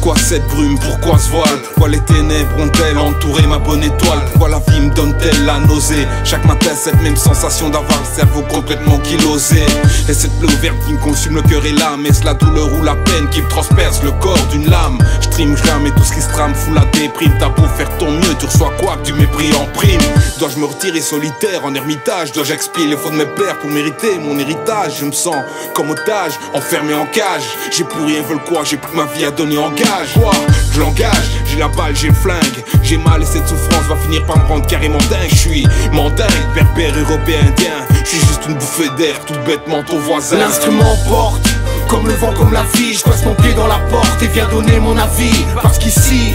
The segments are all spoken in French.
Pourquoi cette brume, pourquoi ce voile? Pourquoi les ténèbres ont-elles entouré ma bonne étoile? Pourquoi la vie me donne-t-elle la nausée? Chaque matin cette même sensation d'avoir le cerveau complètement kilosé. Et cette plaie ouverte qui me consume le cœur et l'âme. Est-ce la douleur ou la peine qui me transperce le corps d'une lame? Je trime, je rame et tout ce qui se trame fout la déprime. T'as beau faire ton mieux, tu reçois quoi que du mépris en prime? Dois-je me retirer solitaire en ermitage? Dois-je expier les fautes de mes pères pour mériter mon héritage? Je me sens comme otage, enfermé en cage. J'ai pour rien veulent quoi, j'ai plus ma vie à donner en gage. Quoi, je l'engage, j'ai la balle, j'ai le flingue. J'ai mal et cette souffrance va finir par me rendre carrément dingue. Je suis mandingue, berbère, européen, indien. Je suis juste une bouffée d'air, tout bêtement ton voisin. L'instrument porte, comme le vent, comme la vie. Je passe mon pied dans la porte et viens donner mon avis. Parce qu'ici,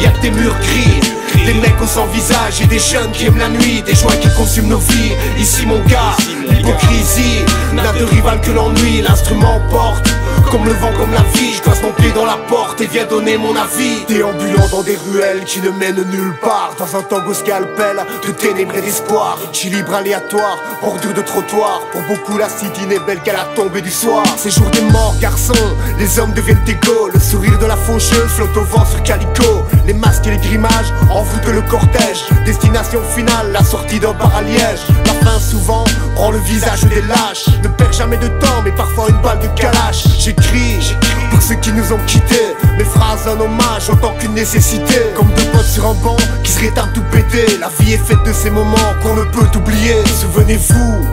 y'a que des murs gris, des mecs au sans visage et des jeunes qui aiment la nuit, des joies qui consument nos vies. Ici mon gars, l'hypocrisie n'a de rival que l'ennui. L'instrument porte, comme le vent, comme la vie. Je passe mon pied dans la porte et viens donner mon avis. Déambulant dans des ruelles qui ne mènent nulle part, dans un tango scalpel de ténèbres et d'espoir. Équilibre aléatoire, bordure de trottoir. Pour beaucoup la city n'est belle qu'à la tombée du soir. C'est jour des morts garçons, les hommes deviennent égaux. Le sourire de la faucheuse flotte au vent sur Calico. Les masques et les grimages envoûtent le cortège. Destination finale, la sortie d'un bar à Liège. La fin souvent prend le visage des lâches. Ne perds jamais de temps mais parfois une balle de calache. J'écris pour ceux qui nous ont quittés. Mes phrases un hommage autant qu'une nécessité. Comme deux potes sur un banc qui se rétament tout pété. La vie est faite de ces moments qu'on ne peut oublier. Souvenez-vous,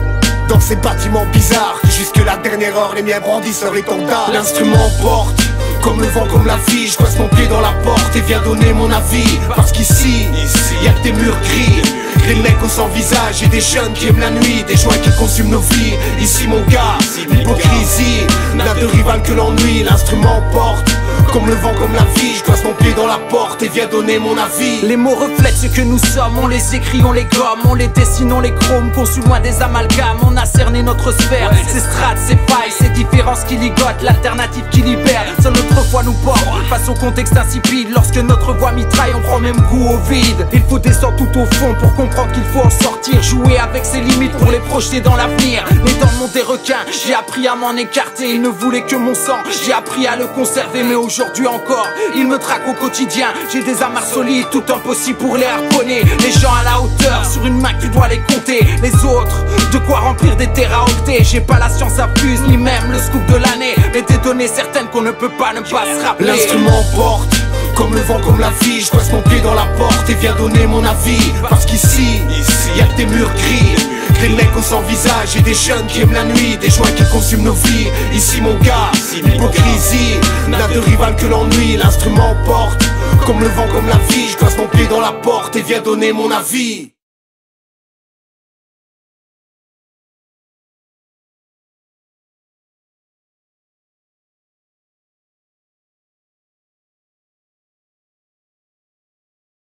dans ces bâtiments bizarres, que jusque la dernière heure les miens brandissent leur étendard. L'instrument porte, comme le vent, comme la vie. Je passe mon pied dans la porte et viens donner mon avis. Parce qu'ici, y'a que des murs gris, des mecs au sans visage et des jeunes qui aiment la nuit, des joies qui consument nos vies. Ici mon gars, l'hypocrisie n'a de rival que l'ennui. L'instrument porte, comme le vent, comme la vie. Je passe mon pied dans la porte et viens donner mon avis. Les mots reflètent ce que nous sommes. On les écrit, on les gomme, on les dessine, on les chrome. Conçu loin des amalgames, on a cerné notre sphère. Ces strates, ces failles, ces différences qui ligotent, l'alternative qui libère. Seule notre foi nous porte face au contexte insipide. Lorsque notre voix mitraille, on prend même goût au vide. Il faut descendre tout au fond pour comprendre qu'il faut en sortir. Jouer avec ses limites pour les projeter dans l'avenir. Né dans le monde des requins, j'ai appris à m'en écarter. Ils ne voulaient que mon sang, j'ai appris à le conserver. Mais aujourd'hui encore, ils me traquent au quotidien. J'ai des amarres solides, tout impossible pour les harponner. Les gens à la hauteur, sur une main tu dois les compter. Les autres, de quoi remplir des téraoctets. J'ai pas la science infuse, ni même le scoop de l'année, mais des données certaines qu'on ne peut pas ne pas se rappeler. L'instrument porte, comme le vent, comme la vie. Je passe mon pied dans la porte et viens donner mon avis. Parce qu'ici, y'a que des murs gris, des mecs au sans visage et des jeunes qui aiment la nuit, des joies qui consument nos vies. Ici mon gars, l'hypocrisie n'a de rival que l'ennui. L'instrument porte, comme le vent, comme la vie. Je passe mon pied dans la porte et viens donner mon avis.